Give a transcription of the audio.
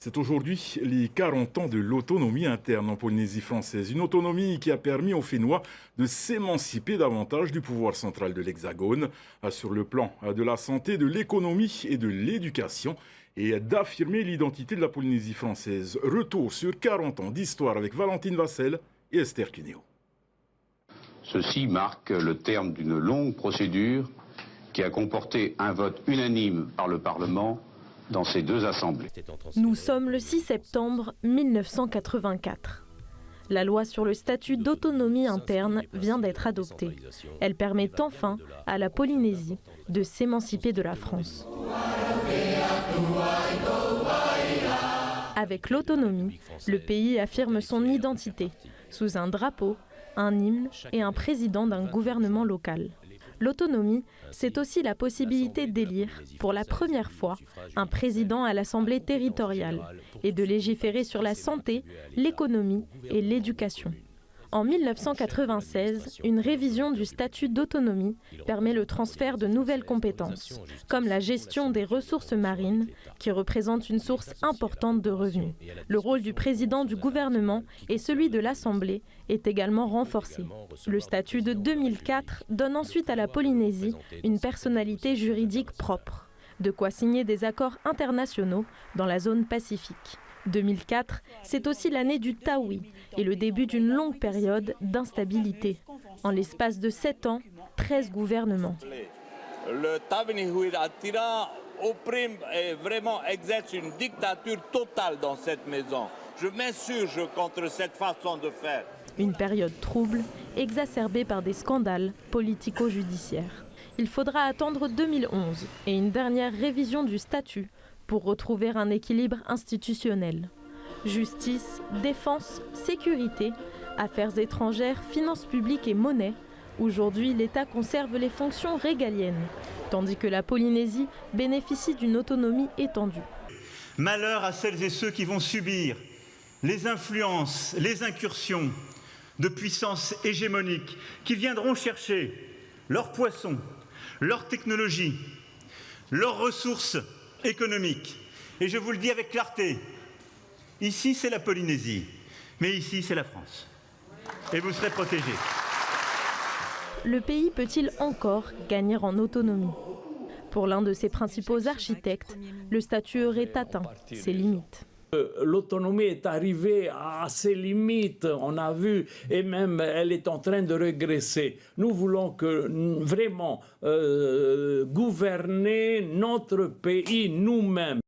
C'est aujourd'hui les 40 ans de l'autonomie interne en Polynésie française. Une autonomie qui a permis aux Fénois de s'émanciper davantage du pouvoir central de l'Hexagone sur le plan de la santé, de l'économie et de l'éducation et d'affirmer l'identité de la Polynésie française. Retour sur 40 ans d'histoire avec Valentine Vassel et Esther Cuneo. Ceci marque le terme d'une longue procédure qui a comporté un vote unanime par le Parlement dans ces deux assemblées. Nous sommes le 6 septembre 1984. La loi sur le statut d'autonomie interne vient d'être adoptée. Elle permet enfin à la Polynésie de s'émanciper de la France. Avec l'autonomie, le pays affirme son identité sous un drapeau, un hymne et un président d'un gouvernement local. L'autonomie, c'est aussi la possibilité d'élire, pour la première fois, un président à l'Assemblée territoriale et de légiférer sur la santé, l'économie et l'éducation. En 1996, une révision du statut d'autonomie permet le transfert de nouvelles compétences, comme la gestion des ressources marines, qui représentent une source importante de revenus. Le rôle du président du gouvernement et celui de l'Assemblée est également renforcé. Le statut de 2004 donne ensuite à la Polynésie une personnalité juridique propre, de quoi signer des accords internationaux dans la zone Pacifique. 2004, c'est aussi l'année du Tawi et le début d'une longue période d'instabilité. En l'espace de 7 ans, 13 gouvernements. Le Tawi-Huiraatira opprime et vraiment exerce une dictature totale dans cette maison. Je m'insurge contre cette façon de faire. Une période trouble, exacerbée par des scandales politico-judiciaires. Il faudra attendre 2011 et une dernière révision du statut pour retrouver un équilibre institutionnel. Justice, défense, sécurité, affaires étrangères, finances publiques et monnaie. Aujourd'hui, l'État conserve les fonctions régaliennes, tandis que la Polynésie bénéficie d'une autonomie étendue. Malheur à celles et ceux qui vont subir les influences, les incursions de puissances hégémoniques qui viendront chercher leurs poissons, leurs technologies, leurs ressources économique. Et je vous le dis avec clarté, ici c'est la Polynésie, mais ici c'est la France. Et vous serez protégés. Le pays peut-il encore gagner en autonomie? Pour l'un de ses principaux architectes, le statut aurait atteint ses limites. L'autonomie est arrivée à ses limites, on a vu, et même elle est en train de régresser. Nous voulons vraiment gouverner notre pays nous-mêmes.